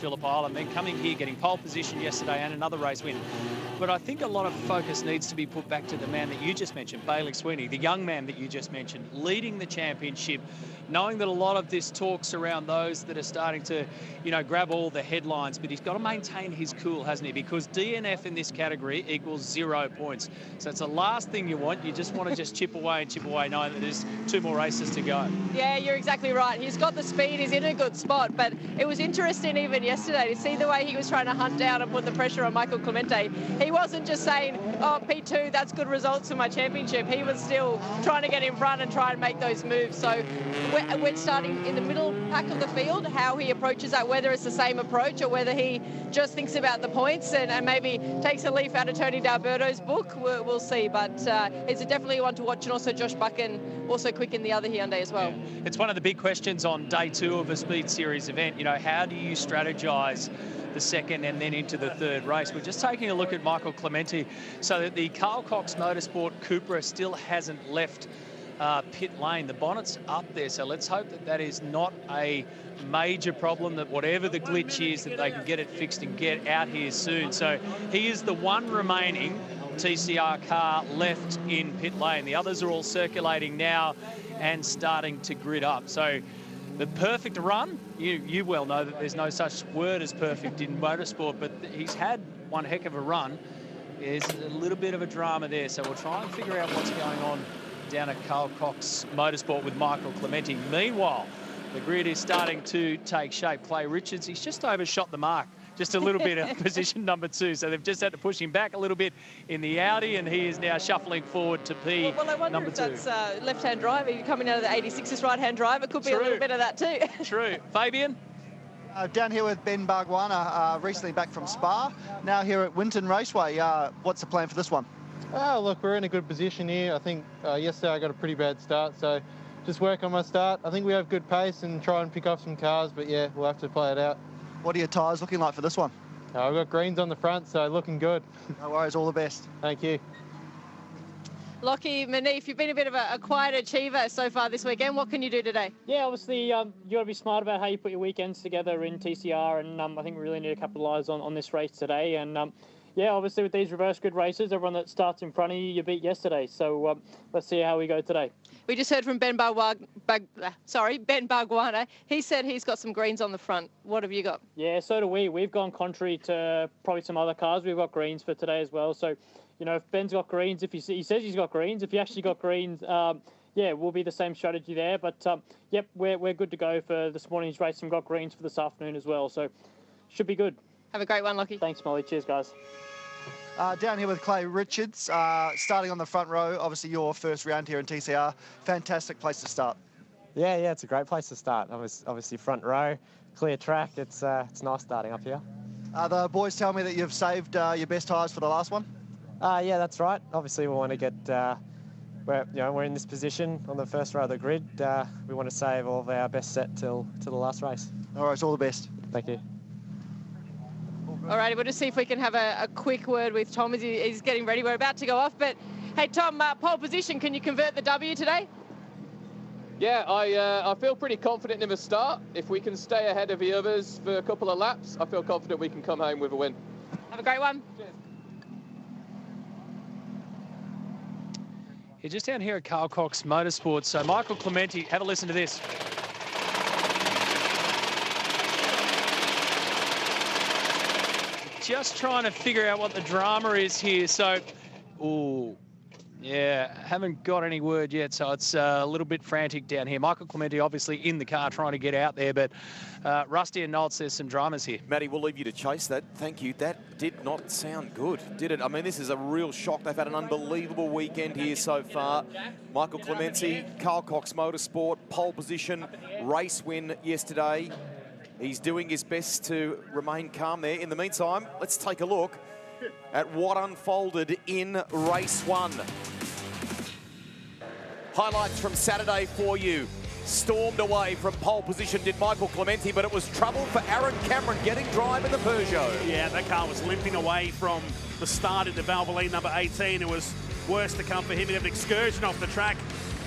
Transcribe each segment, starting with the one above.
Phillip Island, then coming here, getting pole position yesterday and another race win. But I think a lot of focus needs to be put back to the man that you just mentioned, Bailey Sweeney, the young man that you just mentioned, leading the championship, knowing that a lot of this talks around those that are starting to, grab all the headlines, but he's got to maintain his cool, hasn't he? Because DNF in this category equals 0 points. So it's the last thing you want. You just want to just chip away, knowing that there's 2 more races to go. Yeah, you're exactly right. He's got the speed. He's in a good spot. But it was interesting even yesterday to see the way he was trying to hunt down and put the pressure on Michael Clemente. He wasn't just saying, oh, P2, that's good results for my championship. He was still trying to get in front and try and make those moves. So we're starting in the middle pack of the field, how he approaches that, whether it's the same approach or whether he just thinks about the points and maybe takes a leaf out of Tony D'Alberto's book. We'll see. But it's definitely one to watch. And also Josh Buchan, also quick in the other Hyundai as well. Yeah. It's one of the big questions on day 2 of a Speed Series event. How do you strategize the second and then into the third race? We're just taking a look at Michael Clemente, so that the Carl Cox Motorsport Cupra still hasn't left pit lane. The bonnet's up there, so let's hope that that is not a major problem, that whatever the glitch is, that they can get it fixed and get out here soon. So he is the one remaining TCR car left in pit lane. The others are all circulating now and starting to grid up. So the perfect run, you well know that there's no such word as perfect in motorsport, but he's had one heck of a run. There's a little bit of a drama there, so we'll try and figure out what's going on down at Carl Cox Motorsport with Michael Clemente. Meanwhile, the grid is starting to take shape. Clay Richards, he's just overshot the mark, just a little bit of position number 2, so they've just had to push him back a little bit in the Audi, and he is now shuffling forward to P well, I wonder number if 2. That's left-hand drive. You're coming out of the 86 right-hand drive. It could be a little bit of that too. True. Fabian? Down here with Ben Bargwanna, recently back from Spa. Now here at Winton Raceway. What's the plan for this one? Look, we're in a good position here. I think yesterday I got a pretty bad start, so just work on my start. I think we have good pace and try and pick off some cars, but yeah, we'll have to play it out. What are your tyres looking like for this one? I've got greens on the front, so looking good. No worries, all the best. Thank you. Lockie, Manif, you've been a bit of a quiet achiever so far this weekend. What can you do today? Yeah, obviously, you got to be smart about how you put your weekends together in TCR, and I think we really need to capitalise on this race today. And yeah, obviously with these reverse grid races, everyone that starts in front of you beat yesterday. So let's see how we go today. We just heard from Ben Bargwanna. He said he's got some greens on the front. What have you got? Yeah, so do we. We've gone contrary to probably some other cars. We've got greens for today as well. So, if Ben's got greens, if he says he's got greens, if he actually got greens, yeah, we'll be the same strategy there. But, yep, we're good to go for this morning's race, and we've got greens for this afternoon as well. So, should be good. Have a great one, Lockie. Thanks, Molly. Cheers, guys. Down here with Clay Richards, starting on the front row. Obviously, your first round here in TCR. Fantastic place to start. Yeah, it's a great place to start. Obviously, front row, clear track. It's nice starting up here. The boys tell me that you've saved your best tyres for the last one. Yeah, that's right. Obviously, we want to get. We're in this position on the first row of the grid. We want to save all of our best set till the last race. All right, all the best. Thank you. All righty, we'll just see if we can have a quick word with Tom as he's getting ready. We're about to go off, but hey, Tom, pole position, can you convert the W today? Yeah, I feel pretty confident in the start. If we can stay ahead of the others for a couple of laps, I feel confident we can come home with a win. Have a great one. Cheers. You're just down here at Carl Cox Motorsports. So Michael Clemente, have a listen to this. Just trying to figure out what the drama is here. So, yeah, haven't got any word yet, so it's a little bit frantic down here. Michael Clemente obviously in the car trying to get out there, but Rusty and Nolts, there's some dramas here. Matty, we'll leave you to chase that. Thank you. That did not sound good, did it? I mean, this is a real shock. They've had an unbelievable weekend here so far. Michael Clemente, Carl Cox Motorsport, pole position, race win yesterday. He's doing his best to remain calm there. In the meantime, let's take a look at what unfolded in race 1. Highlights from Saturday for you. Stormed away from pole position did Michael Clemente, but it was trouble for Aaron Cameron getting drive in the Peugeot. Yeah, that car was limping away from the start into Valvoline number 18. It was worse to come for him. He had an excursion off the track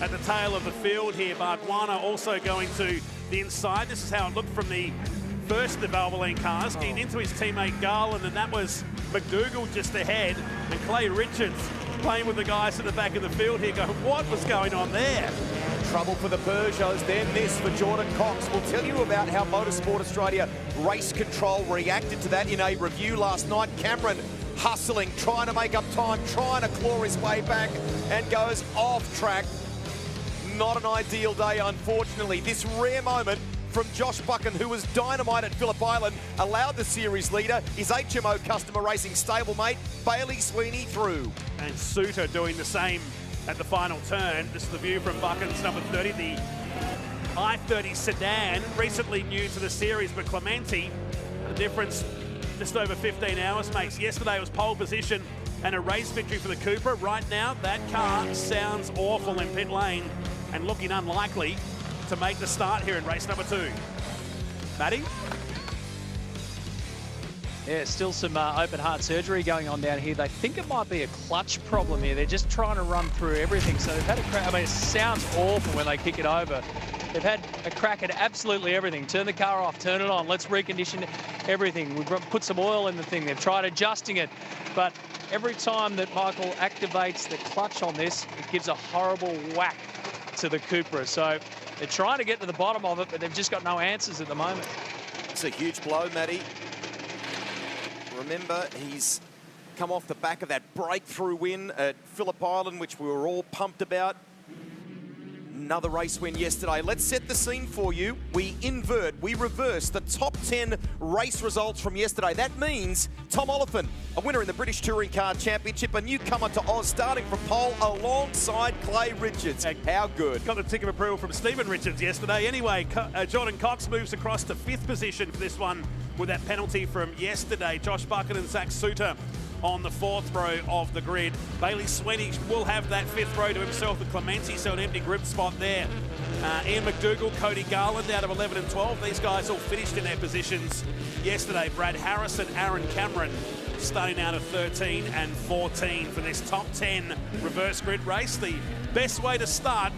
at the tail of the field here. Bargwanna also going to the inside. This is how it looked from the first of the Valvoline cars, getting into his teammate Garland, and that was McDougall just ahead, and Clay Richards playing with the guys at the back of the field here going, what was going on there? Trouble for the Peugeots, then this for Jordan Cox. We'll tell you about how Motorsport Australia Race Control reacted to that in a review last night. Cameron hustling, trying to make up time, trying to claw his way back, and goes off track. Not an ideal day, unfortunately. This rare moment from Josh Buchan, who was dynamite at Phillip Island, allowed the series leader, his HMO Customer Racing stablemate, Bailey Sweeney, through. And Suter doing the same at the final turn. This is the view from Buchan's number 30, the I-30 sedan, recently new to the series, but Clementi, the difference just over 15 hours makes. Yesterday it was pole position and a race victory for the Cooper. Right now, that car sounds awful in pit lane and looking unlikely to make the start here in race number 2. Matty? Yeah, still some open heart surgery going on down here. They think it might be a clutch problem here. They're just trying to run through everything. So they've had a crack. I mean, it sounds awful when they kick it over. They've had a crack at absolutely everything. Turn the car off, turn it on. Let's recondition everything. We've put some oil in the thing. They've tried adjusting it. But every time that Michael activates the clutch on this, it gives a horrible whack to the Cupra. So they're trying to get to the bottom of it, but they've just got no answers at the moment. It's a huge blow, Matty. Remember, he's come off the back of that breakthrough win at Phillip Island, which we were all pumped about. Another race win yesterday. Let's set the scene for you. We reverse the top 10 race results from yesterday. That means Tom Oliphant, a winner in the British Touring Car Championship, a newcomer to Oz, starting from pole alongside Clay Richards. How good. Got the tick of approval from Stephen Richards yesterday. Anyway, Jordan Cox moves across to 5th position for this one with that penalty from yesterday. Josh Buchan and Zach Suter on the 4th row of the grid. Bailey Sweeney will have that 5th row to himself with Clementi, so an empty group spot there. Ian McDougall, Cody Garland out of 11 and 12. These guys all finished in their positions yesterday. Brad Harris and Aaron Cameron starting out of 13 and 14 for this top 10 reverse grid race. The best way to start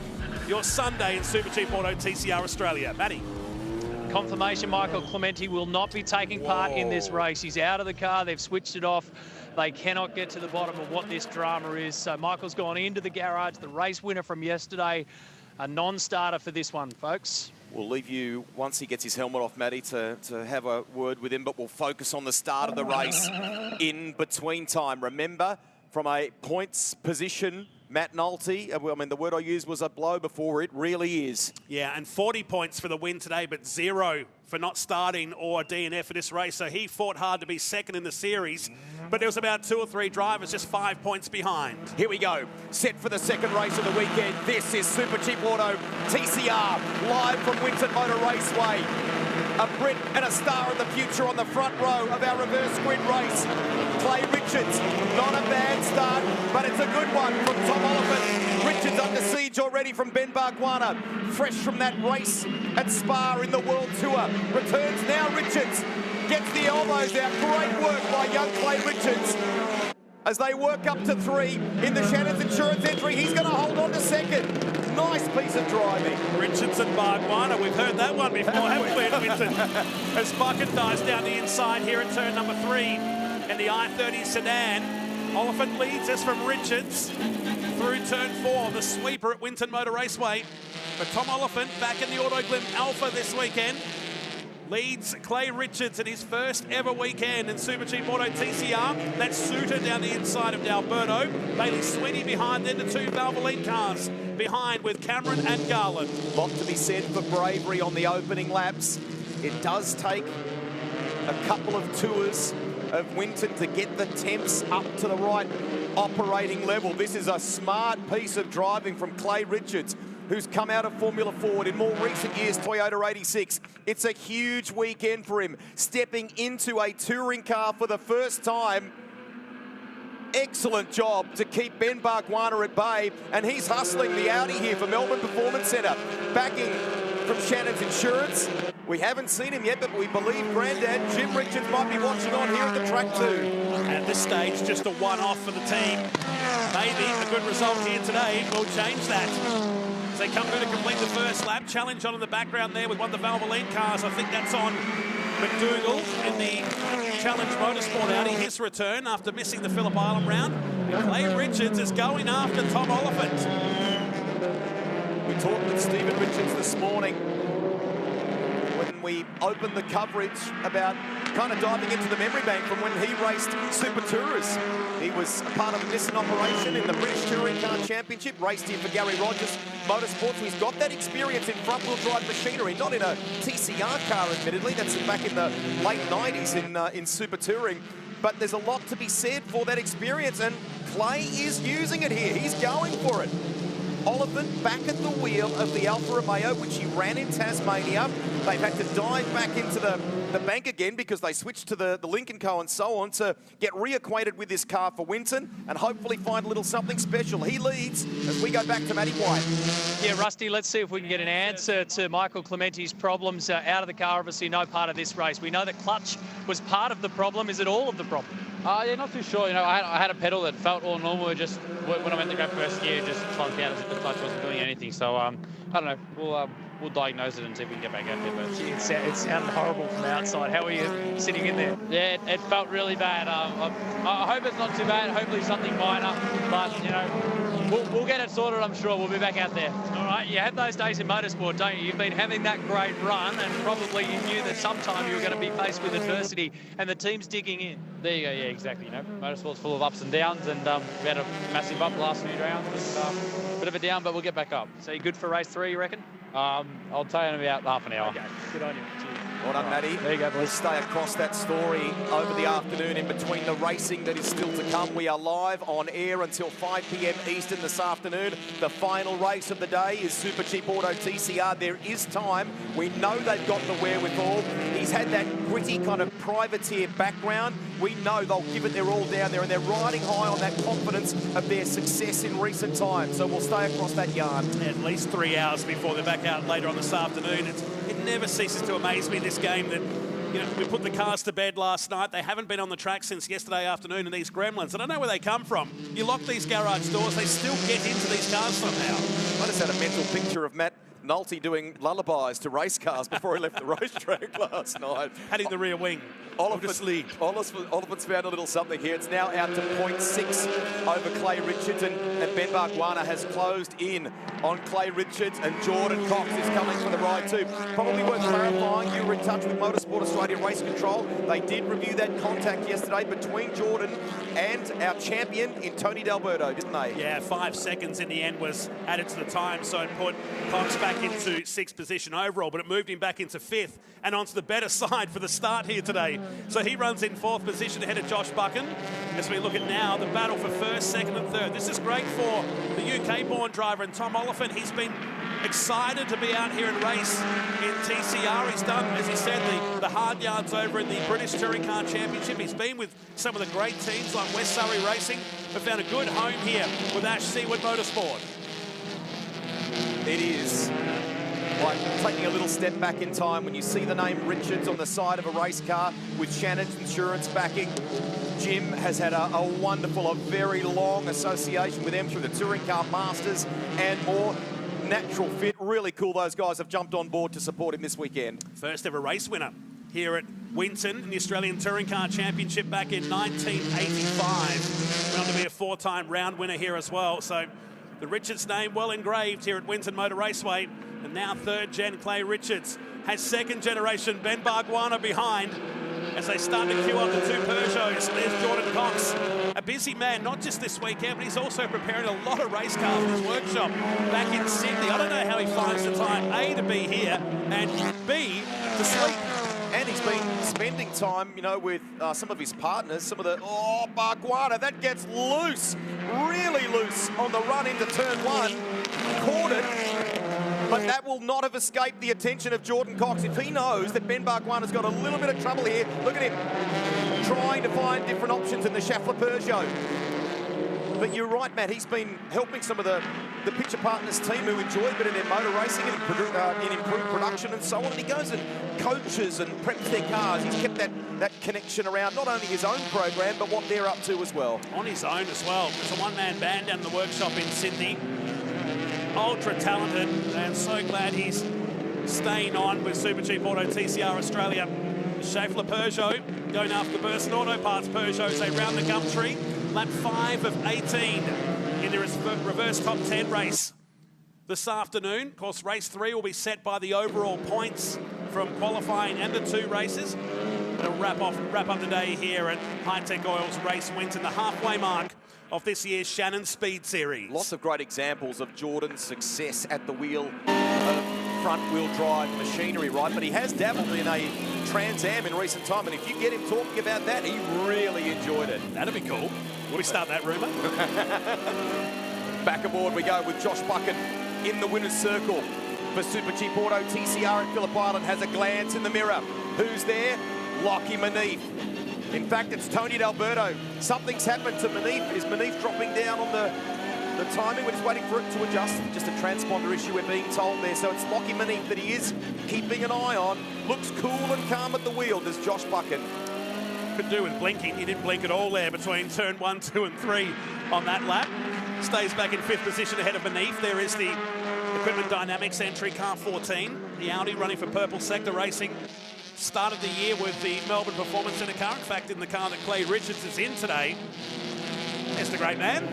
your Sunday in Super Cheap Auto TCR Australia. Matty. Confirmation Michael Clementi will not be taking part in this race. He's out of the car. They've switched it off. They cannot get to the bottom of what this drama is. So Michael's gone into the garage, the race winner from yesterday, a non-starter for this one, folks. We'll leave you, once he gets his helmet off, Matty, to have a word with him, but we'll focus on the start of the race in between time. Remember, from a points position, Matt Nolte, I mean, the word I used was a blow before. It really is. Yeah, and 40 points for the win today, but 0 for not starting or DNF for this race. So he fought hard to be second in the series, but there was about 2 or 3 drivers just 5 points behind. Here we go. Set for the second race of the weekend. This is Super Cheap Auto TCR, live from Winton Motor Raceway. A Brit and a star in the future on the front row of our reverse grid race. Clay Richards, not a bad start, but it's a good one from Tom Oliphant. Richards under siege already from Ben Bargwanna. Fresh from that race at Spa in the World Tour. Returns now, Richards. Gets the elbows out. Great work by young Clay Richards. As they work up to 3 in the Shannon's Insurance entry, he's going to hold on to second. Nice piece of driving. Richards and Bargwanna, we've heard that one before, haven't we, at Winton? As Buchan dies down the inside here at turn number 3 in the I-30 sedan. Oliphant leads us from Richards through turn 4, the sweeper at Winton Motor Raceway. But Tom Oliphant back in the Autoglim Alpha this weekend. Leads Clay Richards in his first ever weekend in Super Cheap Auto TCR. That's Suter down the inside of D'Alberto. Bailey Sweeney behind, then the 2 Valvoline cars behind with Cameron and Garland. Lot to be said for bravery on the opening laps. It does take a couple of tours of Winton to get the temps up to the right operating level. This is a smart piece of driving from Clay Richards, who's come out of Formula Ford in more recent years, Toyota 86. It's a huge weekend for him, stepping into a touring car for the first time. Excellent job to keep Ben Bargwanna at bay, and he's hustling the Audi here for Melbourne Performance Centre. Backing from Shannon's Insurance. We haven't seen him yet, but we believe Grandad Jim Richards might be watching on here at the track too. At this stage, just a one-off for the team. Maybe a good result here today will change that. As they come through to complete the first lap. Challenge on in the background there with one of the Valvoline cars. I think that's on McDougall in the Challenge Motorsport Audi, his return after missing the Phillip Island round. And Clay Richards is going after Tom Oliphant. We talked with Stephen Richards this morning when we opened the coverage about kind of diving into the memory bank from when he raced Super Tourers. He was a part of the Nissan operation in the British Touring Car Championship, raced here for Gary Rogers Motorsports. So he's got that experience in front-wheel drive machinery, not in a TCR car, admittedly. That's back in the late 90s in Super Touring. But there's a lot to be said for that experience, and Clay is using it here. He's going for it. Oliphant back at the wheel of the Alfa Romeo, which he ran in Tasmania. They've had to dive back into the bank again because they switched to the Lincoln Co and so on to get reacquainted with this car for Winton and hopefully find a little something special. He leads as we go back to Matty White. Yeah, Rusty, let's see if we can get an answer to Michael Clementi's problems out of the car. Obviously, no part of this race. We know that clutch was part of the problem. Is it all of the problem? Yeah, not too sure. You know, I had a pedal that felt all normal. Just when I went to grab first gear, just clunked out as if the clutch wasn't doing anything. So I don't know. We'll diagnose it and see if we can get back out there. But it sounded horrible from the outside. How are you sitting in there? Yeah, it felt really bad. I hope it's not too bad. Hopefully something minor. But you know, we'll get it sorted. I'm sure we'll be back out there. All right, you have those days in motorsport, don't you? You've been having that great run, and probably you knew that sometime you were going to be faced with adversity, and the team's digging in. There you go. Yeah, exactly. You know, motorsport's full of ups and downs, and we had a massive up the last few rounds. And, bit of a down, but we'll get back up. So you're good for race 3, you reckon? I'll tell you in about half an hour. Okay, good on you. Cheers. Well done, Matty. There you go, boys. We'll stay across that story over the afternoon in between the racing that is still to come. We are live on air until 5 p.m. Eastern this afternoon. The final race of the day is Super Cheap Auto TCR. There is time. We know they've got the wherewithal. He's had that gritty kind of privateer background. We know they'll give it their all down there, and they're riding high on that confidence of their success in recent times. So we'll stay across that yarn. At least 3 hours before they're back out later on this afternoon. It never ceases to amaze me, this game, that you know, we put the cars to bed last night. They haven't been on the track since yesterday afternoon, and these gremlins, I don't know where they come from. You lock these garage doors, they still get into these cars somehow. I just had a mental picture of Matt Nolte doing lullabies to race cars before he left the racetrack last night. Patting the rear wing. Oliphant's found a little something here. It's now out to 0.6 over Clay Richards, and Ben Bargwanna has closed in on Clay Richards, and Jordan Cox is coming for the ride too. Probably worth clarifying, you were in touch with Motorsport Australia Race Control. They did review that contact yesterday between Jordan and our champion in Tony D'Alberto, didn't they? Yeah, 5 seconds in the end was added to the time, so it put Cox back into 6th position overall, but it moved him back into 5th and onto the better side for the start here today. So he runs in 4th position ahead of Josh Buchan. As we look at now, the battle for 1st, 2nd and 3rd. This is great for the UK-born driver, and Tom Oliphant. He's been excited to be out here and race in TCR. He's done, as he said, the hard yards over in the British Touring Car Championship. He's been with some of the great teams like West Surrey Racing, but found a good home here with Ash Seaward Motorsport. It is like taking a little step back in time when you see the name Richards on the side of a race car with Shannon's insurance backing. Jim has had a wonderful, a very long association with them through the Touring Car Masters and more. Natural fit, really cool. Those guys have jumped on board to support him this weekend. First ever race winner here at Winton in the Australian Touring Car Championship back in 1985. Went on to be a 4-time round winner here as well. So the Richards name well engraved here at Winton Motor Raceway. And now 3rd gen Clay Richards has 2nd generation Ben Bargwanna behind as they start to queue up the 2 Peugeots. There's Jordan Cox, a busy man, not just this weekend, but he's also preparing a lot of race cars in his workshop back in Sydney. I don't know how he finds the time, A, to be here, and B, to sleep. And he's been spending time, you know, with some of his partners, some of the... Oh, Bargwanna, that gets loose, really loose on the run into turn 1. Caught it. But that will not have escaped the attention of Jordan Cox. If he knows that Ben Bargwanna's got a little bit of trouble here, look at him trying to find different options in the Schaeffler Peugeot. But you're right, Matt, he's been helping some of the picture partners team who enjoy a bit of their motor racing and in improved production and so on. And he goes and coaches and preps their cars. He's kept that connection around not only his own program, but what they're up to as well. On his own as well. It's a one-man band down in the workshop in Sydney. Ultra talented, and so glad he's staying on with Super Cheap Auto TCR Australia. Schaeffler Peugeot going after Burson Auto Parts Peugeot as they round the Gumtree. Lap 5 of 18 in their reverse top 10 race this afternoon. Of course, race 3 will be set by the overall points from qualifying and the 2 races. They'll wrap up the day here at High Tech Oil's Race Winton, the halfway mark of this year's Shannon Speed Series. Lots of great examples of Jordan's success at the wheel of front-wheel drive machinery, right? But he has dabbled in a Trans Am in recent time, and if you get him talking about that, he really enjoyed it. That'd be cool. Will we start that rumour? Back aboard we go with Josh Buchan in the winner's circle for Super Cheap Auto. TCR at Phillip Island has a glance in the mirror. Who's there? Lockie Manif. In fact, it's Tony D'Alberto. Something's happened to Manif. Is Manif dropping down on the timing? We're just waiting for it to adjust. Just a transponder issue, we're being told there. So it's Lockie Manif that he is keeping an eye on. Looks cool and calm at the wheel, does Josh Buchan. Could do with blinking. He didn't blink at all there between turn 1, 2 and 3 on that lap. Stays back in 5th position ahead of Manif. There is the Equipment Dynamics entry, car 14. The Audi running for Purple Sector Racing. Started the year with the Melbourne Performance Centre car. In fact, in the car that Clay Richards is in today. There's the great man.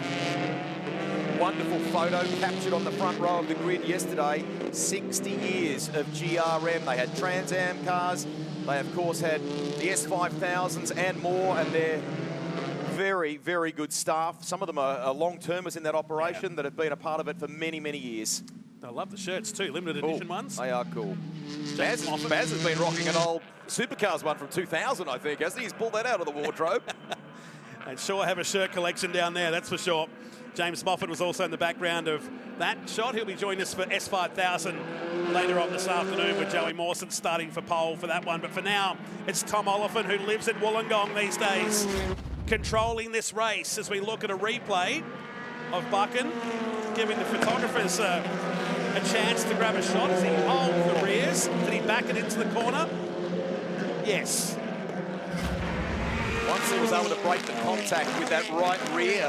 Wonderful photo captured on the front row of the grid yesterday. 60 years of GRM. They had Trans Am cars. They, of course, had the S5000s and more, and they're very, very good staff. Some of them are long-termers in that operation that have been a part of it for many, many years. I love the shirts too, limited edition ones. They are cool. Baz has been rocking an old Supercars one from 2000, I think, hasn't he? He's pulled that out of the wardrobe. And sure have a shirt collection down there, that's for sure. James Moffat was also in the background of that shot. He'll be joining us for S5000 later on this afternoon with Joey Mawson starting for pole for that one. But for now, it's Tom Oliphant, who lives in Wollongong these days, controlling this race as we look at a replay of Buchan, giving the photographers a chance to grab a shot as he holds the rears. Did he back it into the corner? Yes. Once he was able to break the contact with that right rear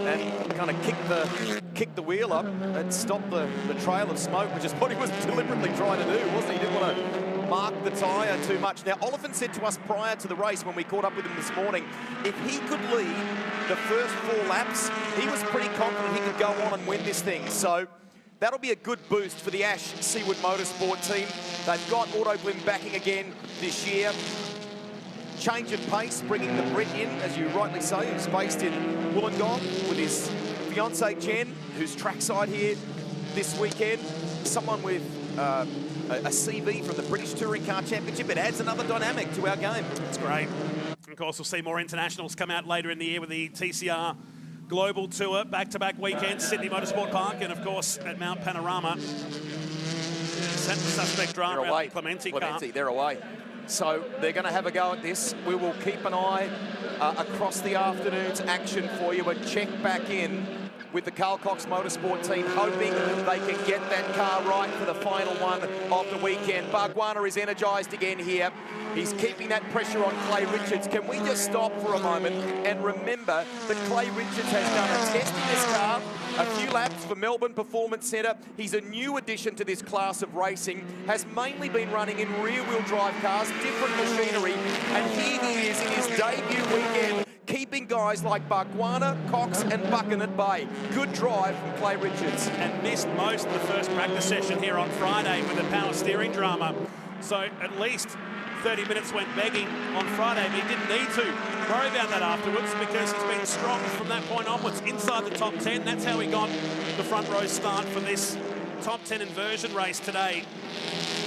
and kind of kick the wheel up and stop the trail of smoke, which is what he was deliberately trying to do, wasn't he? He didn't want to mark the tyre too much. Now, Oliphant said to us prior to the race when we caught up with him this morning, if he could lead the first 4 laps, he was pretty confident he could go on and win this thing. So that'll be a good boost for the Ash Seawood Motorsport team. They've got Auto Blim backing again this year. Change of pace, bringing the Brit in, as you rightly say, who's based in Wollongong with his fiancée Jen, who's trackside here this weekend. Someone with a CV from the British Touring Car Championship. It adds another dynamic to our game. It's great. Of course, we'll see more internationals come out later in the year with the TCR Global Tour, back-to-back weekends, Sydney Motorsport Park, and of course at Mount Panorama. Suspect drama at the Clementi car. They're away. So they're going to have a go at this. We will keep an eye across the afternoon's action for you and check back in with the Carl Cox Motorsport team, hoping they can get that car right for the final one of the weekend. Bargwanna is energised again here. He's keeping that pressure on Clay Richards. Can we just stop for a moment and remember that Clay Richards has done a test in this car, a few laps for Melbourne Performance Centre. He's a new addition to this class of racing, has mainly been running in rear-wheel drive cars, different machinery, and here he is in his debut weekend, keeping guys like Bargwanna, Cox and Buchan at bay. Good drive from Clay Richards. And missed most of the first practice session here on Friday with the power steering drama. So at least 30 minutes went begging on Friday, but he didn't need to worry about that afterwards because he's been strong from that point onwards inside the top 10. That's how he got the front row start for this top 10 inversion race today.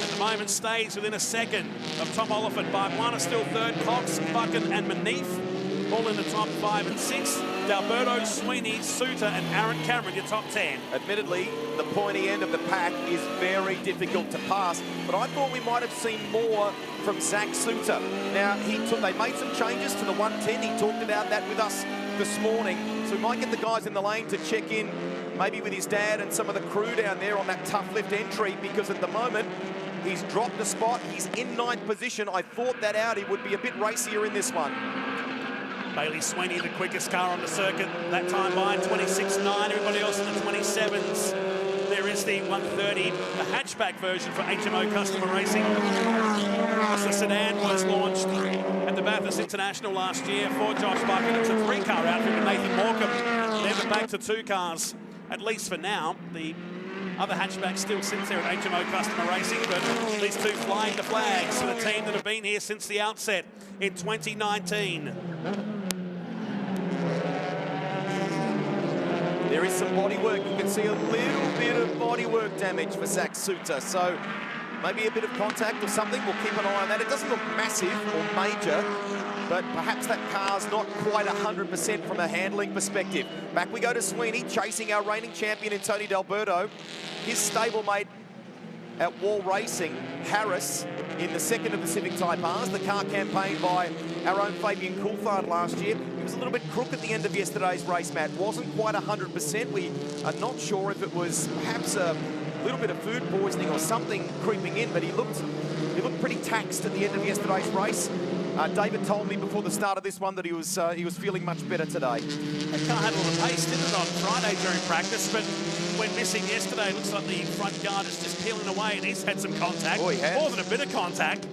At the moment stays within a second of Tom Oliphant. Bargwanna still third, Cox, Buchan and Manif all in the top 5 and 6. D'Alberto, Sweeney, Suter and Aaron Cameron, your top 10. Admittedly, the pointy end of the pack is very difficult to pass, but I thought we might have seen more from Zach Suter. Now, they made some changes to the 110. He talked about that with us this morning. So we might get the guys in the lane to check in, maybe with his dad and some of the crew down there on that tough lift entry, because at the moment, he's dropped a spot. He's in 9th position. I thought that Audi would be a bit racier in this one. Bailey Sweeney, the quickest car on the circuit, that time by 26.9. Everybody else in the 27s. There is the 130, the hatchback version for HMO Customer Racing. The sedan was launched at the Bathurst International last year for Josh Buchan. It's a 3-car outfit with Nathan Morecambe. Never back to 2 cars, at least for now. The other hatchback still sits there at HMO Customer Racing, but these two flying the flags for the team that have been here since the outset in 2019. There is some body work. You can see a little bit of body work damage for Zach Suter. So maybe a bit of contact or something. We'll keep an eye on that. It doesn't look massive or major, but perhaps that car's not quite 100% from a handling perspective. Back we go to Sweeney, chasing our reigning champion in Tony D'Alberto. His stablemate at Wall Racing, Harris, in the second of the Civic Type R's, the car campaigned by our own Fabian Coulthard last year. He was a little bit crook at the end of yesterday's race, Matt. Wasn't quite 100%. We are not sure if it was perhaps a little bit of food poisoning or something creeping in, but he looked pretty taxed at the end of yesterday's race. David told me before the start of this one that he was feeling much better today. That car had a lot of pace, didn't it, on Friday during practice, but when missing yesterday, it looks like the front guard is just peeling away, and he's had some contact. Oh, he has. More than a bit of contact.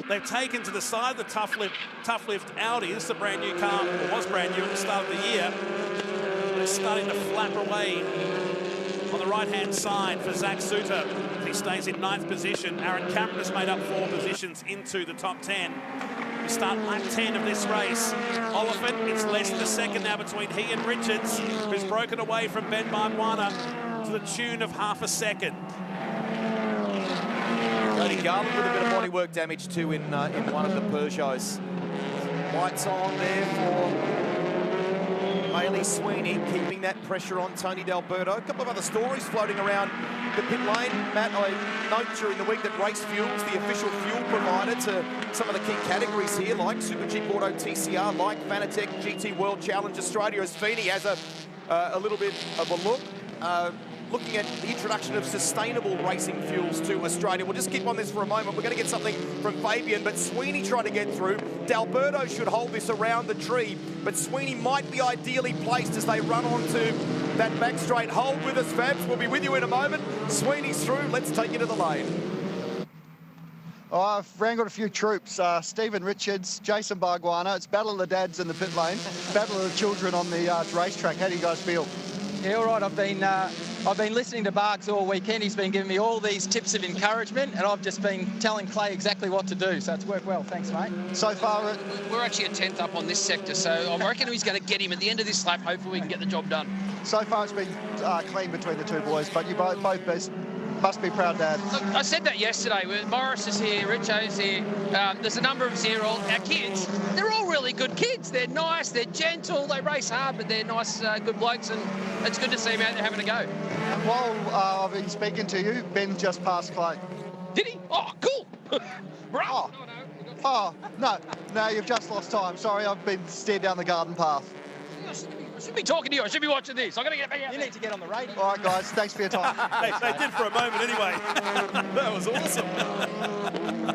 They've taken to the side the Tough Lift Audis, the brand new car, or was brand new at the start of the year. They're starting to flap away on the right-hand side for Zach Suter. He stays in 9th position. Aaron Cameron has made up 4 positions into the top 10. We start lap 10 of this race. Oliphant, it's less than a second now between he and Richards, who's broken away from Ben Bargwanna to the tune of half a second. Cody Garland with a bit of bodywork damage too in one of the Peugeots. Lights on there for Bailey Sweeney, keeping that pressure on Tony D'Alberto. A couple of other stories floating around the pit lane. Matt, I note during the week that Race Fuels, the official fuel provider to some of the key categories here, like Super Cheap Auto TCR, like Fanatec GT World Challenge Australia, as Feeney has a little bit of a look. Looking at the introduction of sustainable racing fuels to Australia. We'll just keep on this for a moment. We're going to get something from Fabian, but Sweeney trying to get through. D'Alberto should hold this around the tree, but Sweeney might be ideally placed as they run onto that back straight. Hold with us, Fabs. We'll be with you in a moment. Sweeney's through. Let's take you to the lane. Oh, I've wrangled a few troops. Stephen Richards, Jason Bargwanna. It's Battle of the Dads in the pit lane. Battle of the Children on the racetrack. How do you guys feel? Yeah, all right. I've been listening to Barks all weekend. He's been giving me all these tips of encouragement, and I've just been telling Clay exactly what to do. So it's worked well. Thanks, mate. So far, we're actually a 10th up on this sector, so I reckon he's going to get him at the end of this lap. Hopefully, we can get the job done. So far, it's been clean between the two boys, but you both must be proud dads. Look, I said that yesterday. Morris is here, Richo's here. There's a number of us here. Our kids, they're all really good kids. They're nice, they're gentle, they race hard, but they're nice, good blokes, and it's good to see them out there having a go. And while I've been speaking to you, Ben just passed Clay. Did he? Oh, cool. Bravo. No, you've just lost time. Sorry, I've been steered down the garden path. I should be talking to you. I should be watching this. I'm going to get back out. You need to get on the radio. All right, guys. Thanks for your time. they did for a moment anyway. That was awesome.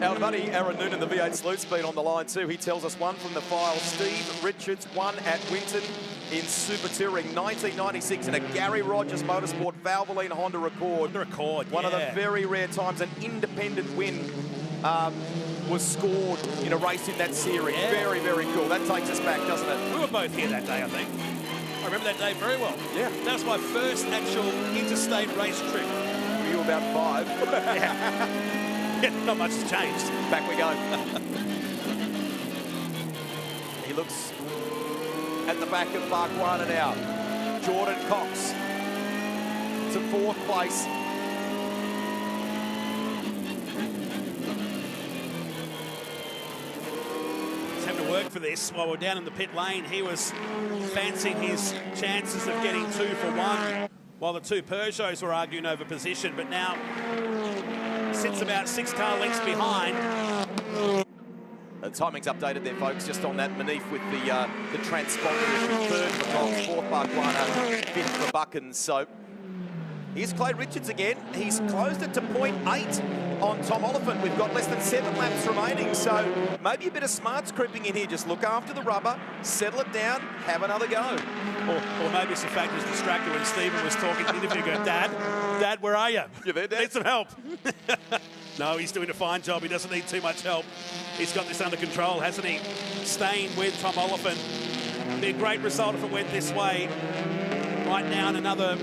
Our buddy Aaron Noonan, the V8 Sleuth Speed, on the line too. He tells us one from the file. Steve Richards won at Winton in Super Touring 1996 in a Gary Rogers Motorsport Valvoline Honda record. One of the very rare times an independent win was scored in a race in that series. Yeah. Very, very cool. That takes us back, doesn't it? We were both here that day, I think. I remember that day very well. Yeah. That was my first actual interstate race trip. Were you about 5? Yeah, not much has changed. Back we go. He looks at the back of Bargwanna now. Jordan Cox to 4th place. Work for this while we're down in the pit lane. He was fancying his chances of getting 2 for 1 while the 2 Peugeots were arguing over position, but now sits about 6 car lengths behind. The timing's updated there, folks, just on that. Manif with the transponder issue. 3rd for Cox, 4th Bargwanna, 5th for Buchan. So Here's Clay Richards again. He's closed it to 0.8 on Tom Oliphant. We've got less than 7 laps remaining, so maybe a bit of smarts creeping in here. Just look after the rubber, settle it down, have another go. Or maybe it's the fact he was distracted when Stephen was talking to the interview. Go, Dad, where are you? You there, Dad? Need some help. No, he's doing a fine job. He doesn't need too much help. He's got this under control, hasn't he? Staying with Tom Oliphant. Be a great result if it went this way. Right now, and another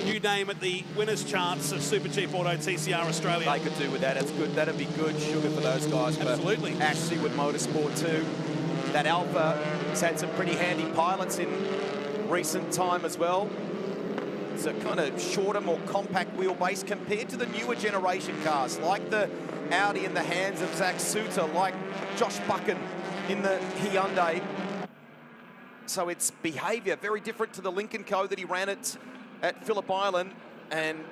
new name at the winners' charts of Super Cheap Auto TCR Australia. They could do with that. It's good. That'd be good sugar for those guys. Absolutely. Ash Seaward Motorsport too. That Alpha has had some pretty handy pilots in recent time as well. It's a kind of shorter, more compact wheelbase compared to the newer generation cars, like the Audi in the hands of Zach Suter, like Josh Buchan in the Hyundai. So its behaviour very different to the Lincoln Co that he ran at Phillip Island, and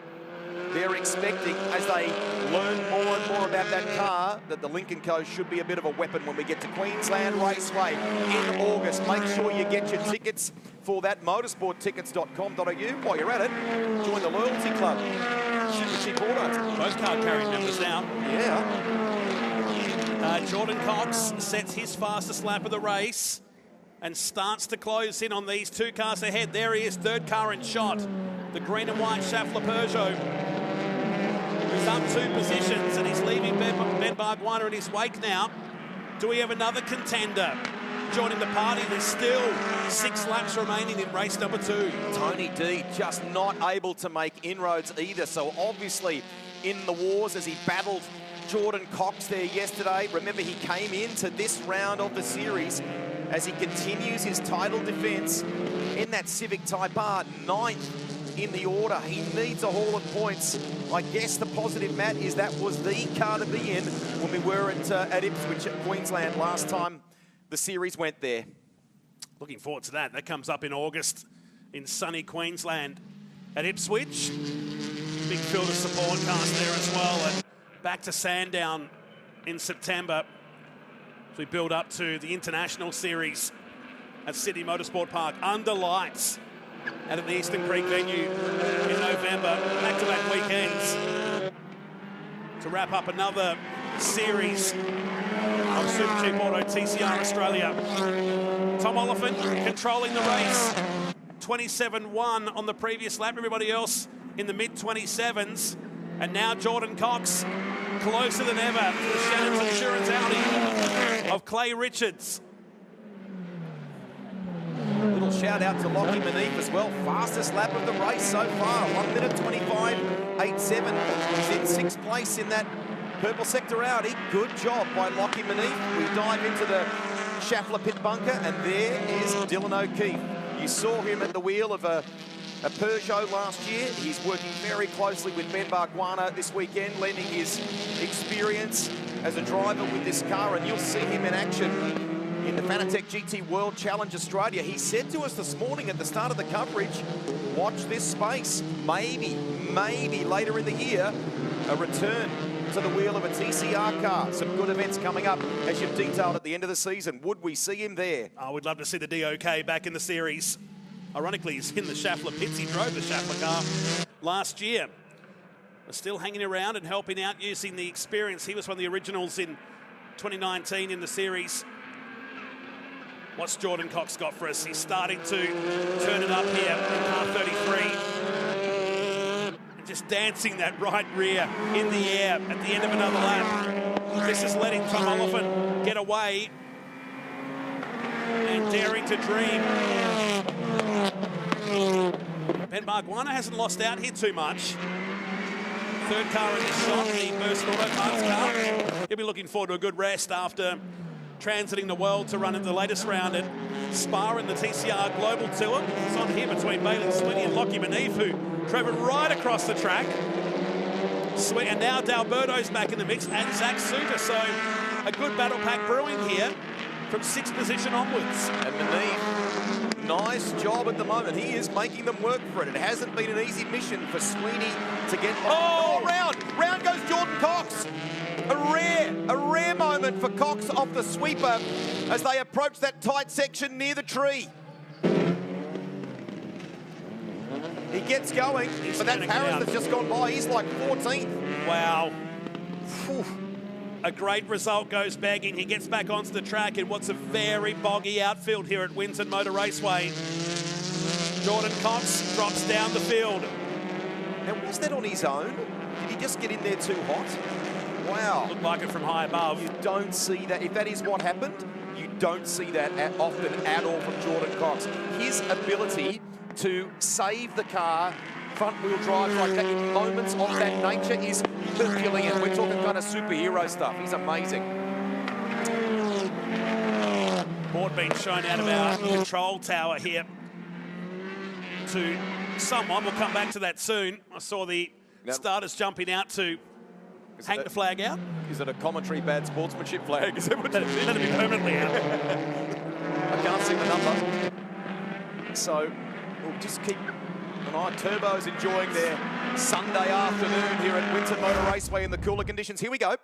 they're expecting, as they learn more and more about that car, that the Lincoln Co should be a bit of a weapon when we get to Queensland Raceway in August. Make sure you get your tickets for that, motorsporttickets.com.au. While you're at it, join the loyalty club. Super Cheap Auto. Both car carrying members now. Yeah. Jordan Cox sets his fastest lap of the race and starts to close in on these 2 cars ahead. There he is, 3rd car in shot. The green and white Schaeffler Peugeot. He's up 2 positions and he's leaving Ben Bargwanna in his wake now. Do we have another contender joining the party? There's still 6 laps remaining in race number 2. Tony D just not able to make inroads either. So obviously in the wars as he battled Jordan Cox there yesterday. Remember, he came into this round of the series as he continues his title defence in that Civic Type R, 9th in the order. He needs a haul of points. I guess the positive, Matt, is that was the car to be in when we were at Ipswich at Queensland last time the series went there. Looking forward to that. That comes up in August in sunny Queensland at Ipswich. Big field of support cast there as well. And back to Sandown in September as we build up to the International Series at Sydney Motorsport Park under lights out at the Eastern Creek venue in November. Back-to-back weekends to wrap up another series of Super Cheap Auto TCR Australia. Tom Oliphant controlling the race. 27.1 on the previous lap. Everybody else in the mid-27s. And now Jordan Cox closer than ever to the Shannon's Insurance Audi of Clay Richards. Little shout out to Lockie Manif as well. Fastest lap of the race so far. 1 minute 25.87. He's in 6th place in that purple sector Audi. Good job by Lockie Manif. We dive into the Schaeffler pit bunker, and there is Dylan O'Keefe. You saw him at the wheel of a Peugeot last year. He's working very closely with Ben Bargwanna this weekend, lending his experience as a driver with this car, and you'll see him in action in the Fanatec GT World Challenge Australia. He said to us this morning at the start of the coverage, watch this space. Maybe later in the year, a return to the wheel of a TCR car. Some good events coming up, as you've detailed at the end of the season. Would we see him there? Oh, we'd love to see the DOK back in the series. Ironically, he's in the Schaeffler pits. He drove the Schaeffler car last year. But still hanging around and helping out using the experience. He was one of the originals in 2019 in the series. What's Jordan Cox got for us? He's starting to turn it up here in car 33. And just dancing that right rear in the air at the end of another lap. This is letting Tom Oliphant get away and daring to dream. Ben Bargwanna hasn't lost out here too much. 3rd car in this shot, the Mercer Auto Parts car. He'll be looking forward to a good rest after transiting the world to run in the latest round at Spa in the TCR Global Tour. It's on here between Bailey Sweeney and Lockie Manif, who drove it right across the track. And now D'Alberto's back in the mix, and Zach Suter. So a good battle pack brewing here from 6th position onwards. And Manif, nice job at the moment. He is making them work for it. It hasn't been an easy mission for Sweeney to get... Oh, round goes Jordan Cox. A rare moment for Cox off the sweeper as they approach that tight section near the tree. He gets going, but that's Harris that's just gone by. He's like 14th. Wow. Whew. A great result goes bagging. He gets back onto the track in what's a very boggy outfield here at Winton Motor Raceway. Jordan Cox drops down the field. Now, was that on his own? Did he just get in there too hot? Wow. Looked like it from high above. You don't see that. If that is what happened, you don't see that often at all from Jordan Cox. His ability to save the car, front-wheel drive like that in moments of that nature is Herculean. We're talking kind of superhero stuff. He's amazing. Board being shown out of our control tower here to someone. We'll come back to that soon. I saw the starters jumping out to hang the flag out. Is it a commentary bad sportsmanship flag? Is that what That'd be permanently out. I can't see the number. So we'll just keep an eye. Turbo's enjoying their Sunday afternoon here at Winton Motor Raceway in the cooler conditions. Here we go.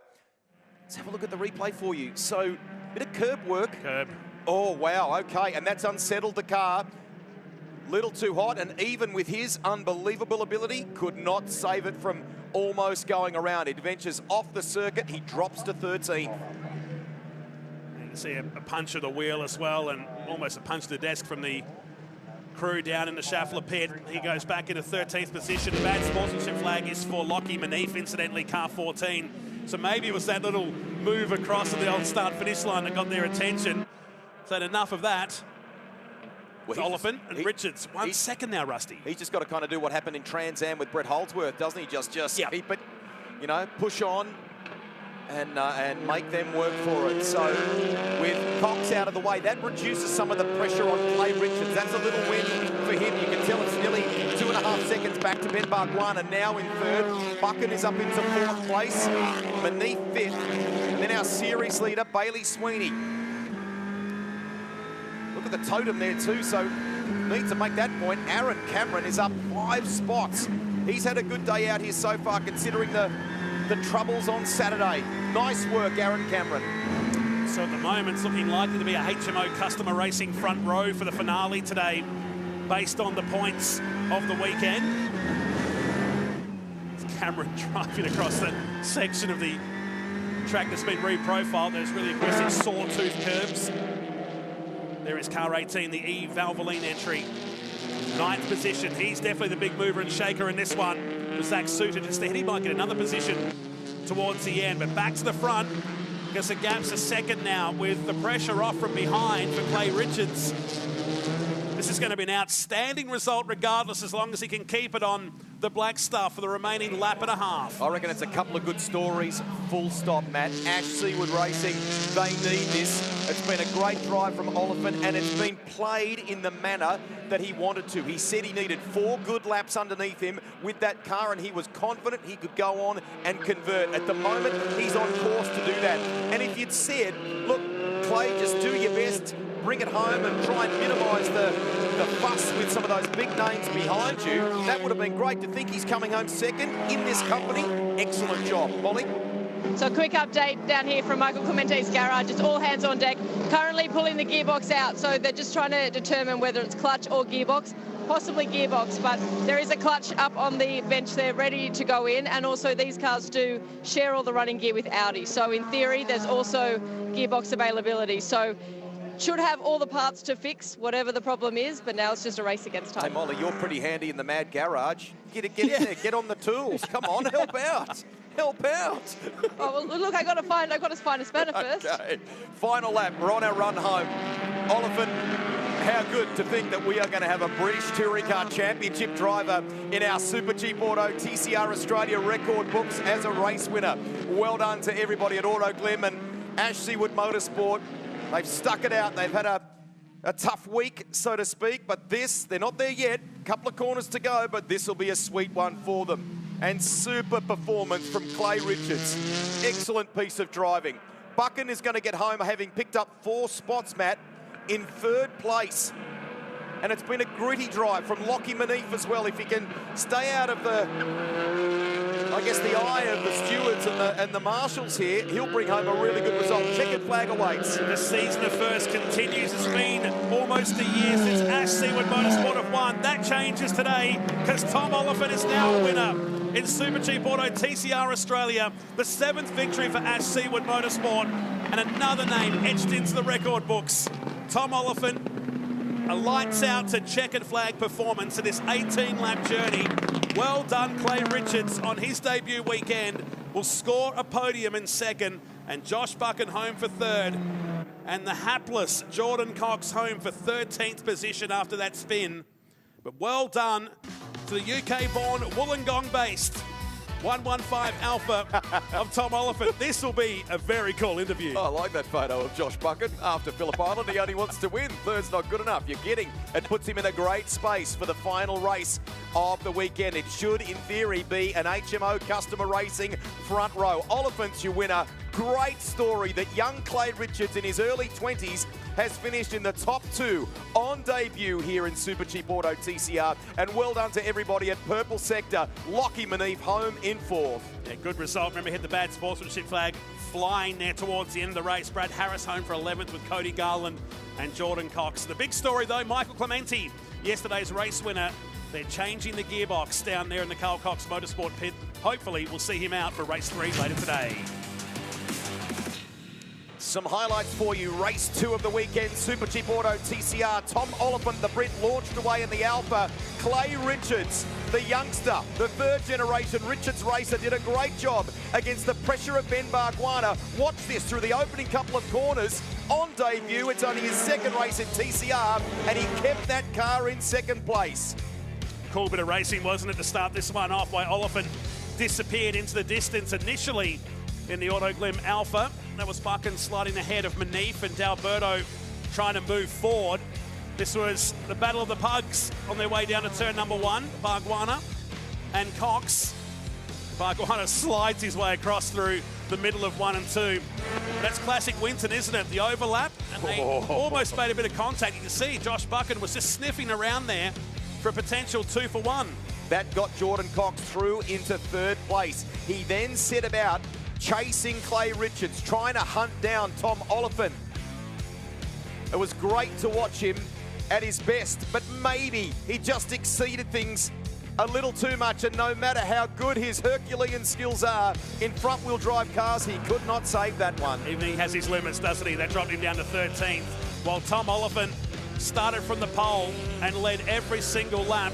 Let's have a look at the replay for you. So, bit of curb work. Curb. Oh, wow, okay. And that's unsettled the car. Little too hot, and even with his unbelievable ability, could not save it from almost going around. It ventures off the circuit. He drops to 13th. You can see a punch of the wheel as well, and almost a punch to the desk from the crew down in the Schaffler pit. He goes back into 13th position. The bad sportsmanship flag is for Lockie Manif, incidentally, car 14. So maybe it was that little move across to the old start-finish line that got their attention. So enough of that. Well, Oliphant and Richards, 1 second now, Rusty. He's just got to kind of do what happened in Trans Am with Brett Holdsworth, doesn't he? Just keep it, you know, push on and make them work for it. So with Cox out of the way, that reduces some of the pressure on Clay Richards. That's a little win for him. You can tell it's nearly 2.5 seconds back to Ben Barguana, now in third. Buchan is up into 4th place, Manif 5th. And then our series leader, Bailey Sweeney. Look at the totem there too, so need to make that point. Aaron Cameron is up 5 spots. He's had a good day out here so far, considering the troubles on Saturday. Nice work, Aaron Cameron. So at the moment, it's looking likely to be a HMO Customer Racing front row for the finale today, based on the points of the weekend. It's Cameron driving across that section of the track that's been reprofiled. There's really aggressive sawtooth curves. There is car 18, the E Valvoline entry. 9th position. He's definitely the big mover and shaker in this one. Zach Suter just ahead. He might get another position towards the end, but back to the front because the gap's a second now with the pressure off from behind for Clay Richards. This is going to be an outstanding result regardless, as long as he can keep it on the black stuff for the remaining lap and a half. I reckon it's a couple of good stories, full stop, Matt. Ash Seawood Racing, they need this. It's been a great drive from Oliphant, and it's been played in the manner that he wanted to. He said he needed 4 good laps underneath him with that car, and he was confident he could go on and convert. At the moment, he's on course to do that. And if you'd said, look, Clay, just do your best, bring it home and try and minimise the fuss with some of those big names behind you, that would have been great. To think he's coming home second in this company, excellent job. Molly? So a quick update down here from Michael Clemente's garage. It's all hands on deck, currently pulling the gearbox out. So they're just trying to determine whether it's clutch or gearbox, possibly gearbox, but there is a clutch up on the bench there ready to go in. And also these cars do share all the running gear with Audi. So in theory, there's also gearbox availability. So should have all the parts to fix whatever the problem is, but now it's just a race against time. Hey, Molly, you're pretty handy in the mad garage. Get in there, get on the tools. Come on, help out. Help out. Oh, well, look, I got to find a spanner first. Okay, final lap. We're on our run home. Oliphant, how good to think that we are going to have a British Touring Car Championship driver in our Super Cheap Auto TCR Australia record books as a race winner. Well done to everybody at Auto Glim and Ash Seawood Motorsport. They've stuck it out. They've had a tough week, so to speak, but they're not there yet. Couple of corners to go, but this will be a sweet one for them. And super performance from Clay Richards. Excellent piece of driving. Buchan is going to get home having picked up 4 spots, Matt, in 3rd place. And it's been a gritty drive from Lockie Manif as well. If he can stay out of the... I guess, the eye of the stewards and the marshals here. He'll bring home a really good result. Checkered flag awaits. The season of first continues. It's been almost a year since Ash Seaward Motorsport have won. That changes today because Tom Oliphant is now a winner in Super Cheap Auto TCR Australia. The 7th victory for Ash Seaward Motorsport, and another name etched into the record books. Tom Oliphant, a lights out to checkered flag performance in this 18-lap journey. Well done, Clay Richards, on his debut weekend. Will score a podium in second, and Josh Buchan home for third. And the hapless Jordan Cox home for 13th position after that spin. But well done to the UK-born Wollongong-based 115 Alpha of Tom Oliphant. This will be a very cool interview. I like that photo of Josh Buchan after Phillip Island. He only wants to win. Third's not good enough. You're kidding. It puts him in a great space for the final race of the weekend. It should, in theory, be an HMO Customer Racing front row. Oliphant's your winner. Great story that young Clay Richards in his early 20s has finished in the top 2 on debut here in Super Cheap Auto TCR. And well done to everybody at Purple Sector. Lockie Maneve home in 4th. Yeah, good result. Remember, hit the bad sportsmanship flag flying there towards the end of the race. Brad Harris home for 11th with Cody Garland and Jordan Cox. The big story, though, Michael Clementi, yesterday's race winner. They're changing the gearbox down there in the Carl Cox Motorsport pit. Hopefully, we'll see him out for race 3 later today. Some highlights for you. Race 2 of the weekend, Super Cheap Auto TCR. Tom Oliphant, the Brit, launched away in the Alpha. Clay Richards, the youngster, the 3rd generation Richards racer, did a great job against the pressure of Ben Bargwanna. Watch this through the opening couple of corners. On debut, it's only his 2nd race in TCR, and he kept that car in 2nd place. Cool bit of racing, wasn't it, to start this one off, while Oliphant disappeared into the distance initially in the Auto Glim Alpha. That was Buchan sliding ahead of Manif and D'Alberto trying to move forward. This was the battle of the pugs on their way down to turn number 1, Bargwanna and Cox. Bargwanna slides his way across through the middle of 1 and 2. That's classic Winton, isn't it? The overlap, and they almost made a bit of contact. You can see Josh Buchan was just sniffing around there for a potential 2 for 1. That got Jordan Cox through into 3rd place. He then set about chasing Clay Richards, trying to hunt down Tom Oliphant. It was great to watch him at his best, but maybe he just exceeded things a little too much, and no matter how good his Herculean skills are in front-wheel drive cars, he could not save that one. Even he has his limits, doesn't he? That dropped him down to 13th, while Tom Oliphant started from the pole and led every single lap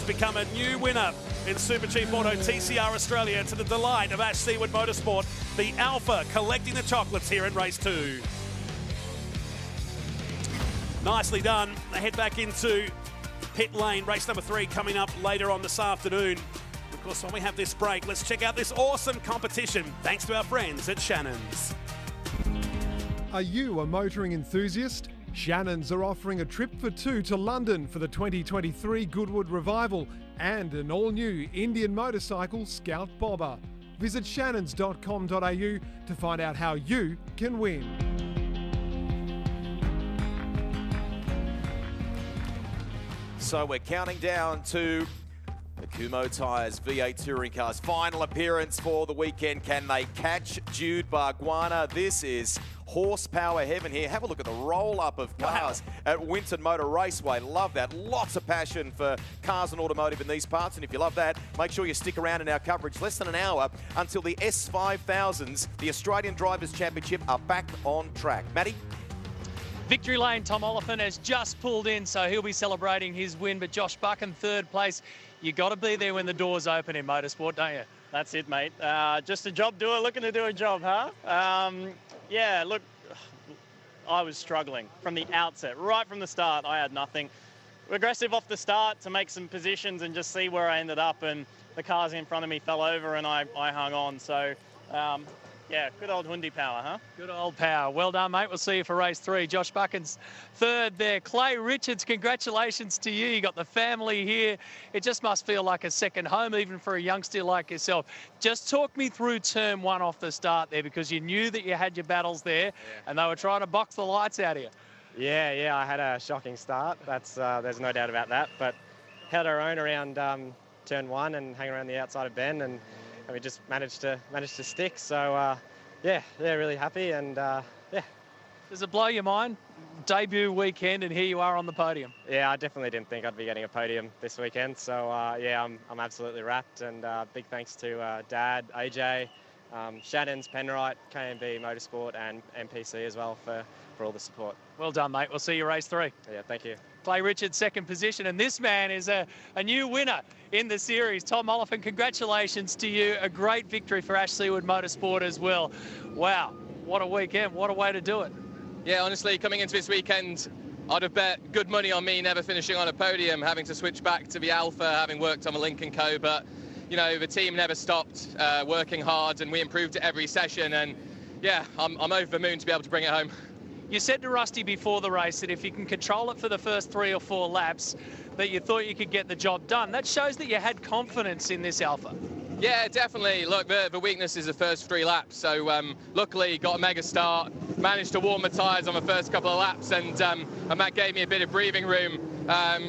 to become a new winner in Super Cheap Auto TCR Australia, to the delight of Ash Seaward Motorsport. The Alpha collecting the chocolates here in race 2. Nicely done. They head back into pit lane. Race number 3 coming up later on this afternoon. Of course, when we have this break, let's check out this awesome competition thanks to our friends at Shannon's. Are you a motoring enthusiast? Shannon's are offering a trip for 2 to London for the 2023 Goodwood Revival and an all-new Indian motorcycle, Scout Bobber. Visit shannons.com.au to find out how you can win. So we're counting down to the Kumho Tyres V8 Touring Cars final appearance for the weekend. Can they catch Jude Bargwanna? This is horsepower heaven here. Have a look at the roll-up of cars at Winton Motor Raceway. Love that. Lots of passion for cars and automotive in these parts. And if you love that, make sure you stick around in our coverage. Less than an hour until the S5000s, the Australian Drivers' Championship, are back on track. Matty? Victory lane, Tom Oliphant has just pulled in, so he'll be celebrating his win. But Josh Buchan, 3rd place. You got to be there when the doors open in motorsport, don't you? That's it, mate. Just a job doer looking to do a job, huh? Yeah, look, I was struggling from the outset. Right from the start, I had nothing. Aggressive off the start to make some positions and just see where I ended up, and the cars in front of me fell over and I hung on. So, yeah, good old Hyundai power, huh? Good old power. Well done, mate. We'll see you for race 3. Josh Buchan's 3rd there. Clay Richards, congratulations to you. You got the family here. It just must feel like a second home, even for a youngster like yourself. Just talk me through turn 1 off the start there, because you knew that you had your battles there, and they were trying to box the lights out of you. Yeah, I had a shocking start. That's there's no doubt about that. But held our own around turn 1 and hang around the outside of Ben, and we just managed to stick. So yeah, really happy, and yeah. Does it blow your mind? Debut weekend, and here you are on the podium. Yeah, I definitely didn't think I'd be getting a podium this weekend. So yeah, I'm absolutely wrapped, and big thanks to Dad, AJ, Shannon's, Penrite, KMB Motorsport, and MPC as well for all the support. Well done, mate. We'll see you race 3. Yeah, thank you. Clay Richards, second position, and this man is a new winner in the series. Tom Oliphant, congratulations to you. A great victory for Ash Seawood Motorsport as well. Wow, what a weekend. What a way to do it. Yeah, honestly, coming into this weekend, I'd have bet good money on me never finishing on a podium, having to switch back to the Alpha, having worked on the Lincoln Co. But, you know, the team never stopped working hard, and we improved at every session. And, yeah, I'm over the moon to be able to bring it home. You said to Rusty before the race that if you can control it for the first 3 or 4 laps, that you thought you could get the job done. That shows that you had confidence in this Alpha. Yeah, definitely. Look, the weakness is the first 3 laps. So luckily got a mega start, managed to warm the tyres on the first couple of laps, and that gave me a bit of breathing room.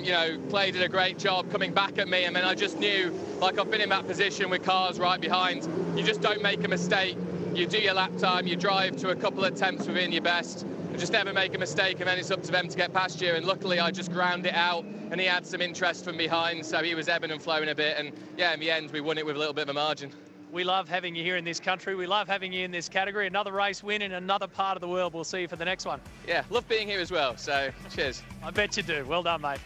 You know, Clay did a great job coming back at me, and then I just knew, like, I've been in that position with cars right behind. You just don't make a mistake. You do your lap time, you drive to a couple of attempts within your best, and just never make a mistake, and then it's up to them to get past you. And luckily I just ground it out, and he had some interest from behind, so he was ebbing and flowing a bit, and yeah, in the end we won it with a little bit of a margin. We love having you here in this country. We love having you in this category. Another race win in another part of the world. We'll see you for the next one. Yeah, love being here as well, so cheers. I bet you do. Well done, mate.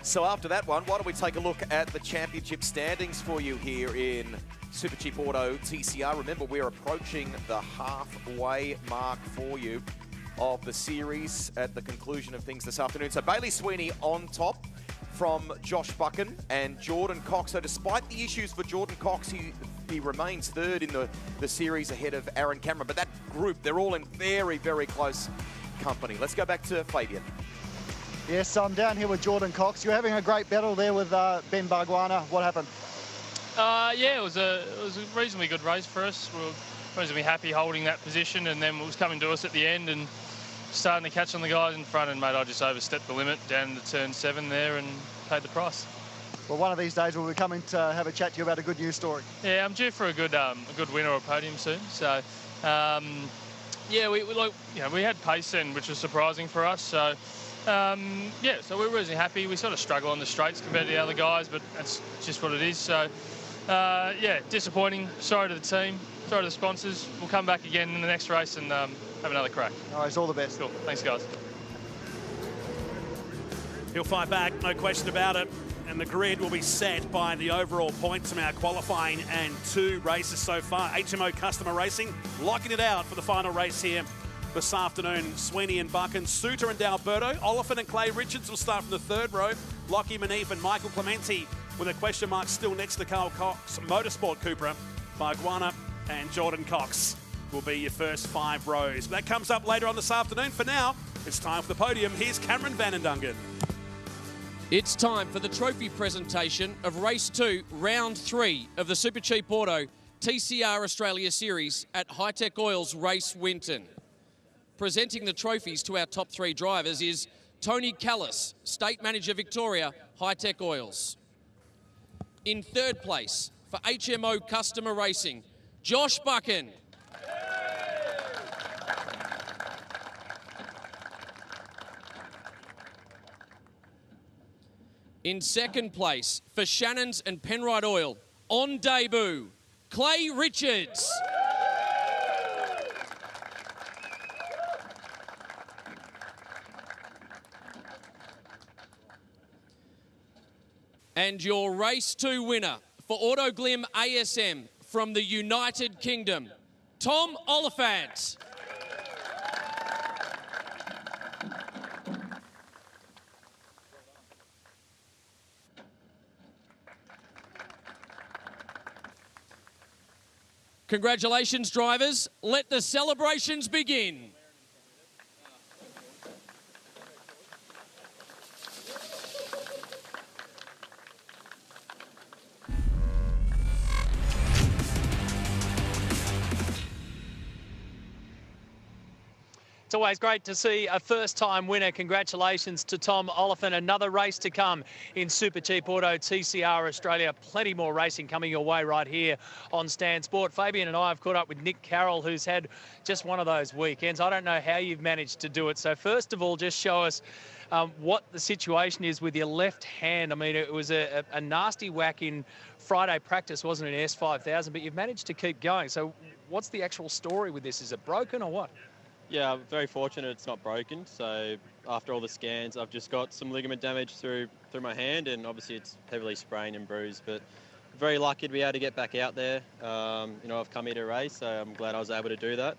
So after that one, why don't we take a look at the championship standings for you here in Super Cheap Auto TCR. Remember, we're approaching the halfway mark for you of the series at the conclusion of things this afternoon. So Bailey Sweeney on top from Josh Buchan and Jordan Cox. So despite the issues for Jordan Cox, he remains third in the series ahead of Aaron Cameron. But that group, they're all in very, very close company. Let's go back to Fabian. Yes, I'm down here with Jordan Cox. You're having a great battle there with Ben Bargwanna. What happened? Yeah, it was a reasonably good race for us. We were reasonably happy holding that position, and then it was coming to us at the end and starting to catch on the guys in front, and mate, I just overstepped the limit down into turn 7 there and paid the price. Well, one of these days we'll be coming to have a chat to you about a good news story. Yeah, I'm due for a good win or a podium soon. So, yeah, we had pace then, which was surprising for us. So, yeah, so we're reasonably happy. We sort of struggle on the straights compared to the other guys, but that's just what it is. So, yeah, disappointing. Sorry to the team. Sorry to the sponsors. We'll come back again in the next race and have another crack. All right, all the best. Cool. Thanks, guys. He'll fight back, no question about it. And the grid will be set by the overall points from our qualifying and 2 races so far. HMO Customer Racing locking it out for the final race here this afternoon. Sweeney and Buchan, Suter and D'Alberto, Oliphant and Clay Richards will start from the 3rd row. Lockie Manif and Michael Clementi with a question mark still next to Carl Cox. Motorsport Cupra, Bargwanna and Jordan Cox will be your first 5 rows. That comes up later on this afternoon. For now, it's time for the podium. Here's Cameron Van den Dungen. It's time for the trophy presentation of Race 2, Round 3 of the Super Cheap Auto TCR Australia Series at Hi-Tech Oils Race Winton. Presenting the trophies to our top 3 drivers is Tony Callis, State Manager Victoria, Hi-Tech Oils. In 3rd place for HMO Customer Racing, Josh Buchan. In 2nd place for Shannon's and Penrite Oil, on debut, Clay Richards. And your Race 2 winner for Autoglim ASM from the United Kingdom, Tom Oliphant. Congratulations, drivers. Let the celebrations begin. It's always great to see a first-time winner. Congratulations to Tom Oliphant. Another race to come in Super Cheap Auto TCR Australia. Plenty more racing coming your way right here on Stan Sport. Fabian and I have caught up with Nick Carroll, who's had just one of those weekends. I don't know how you've managed to do it. So first of all, just show us what the situation is with your left hand. I mean, it was a nasty whack in Friday practice, wasn't it, S5000, but you've managed to keep going. So what's the actual story with this? Is it broken or what? Yeah, I'm very fortunate it's not broken. So after all the scans, I've just got some ligament damage through my hand, and obviously it's heavily sprained and bruised, but very lucky to be able to get back out there. You know, I've come here to race, so I'm glad I was able to do that.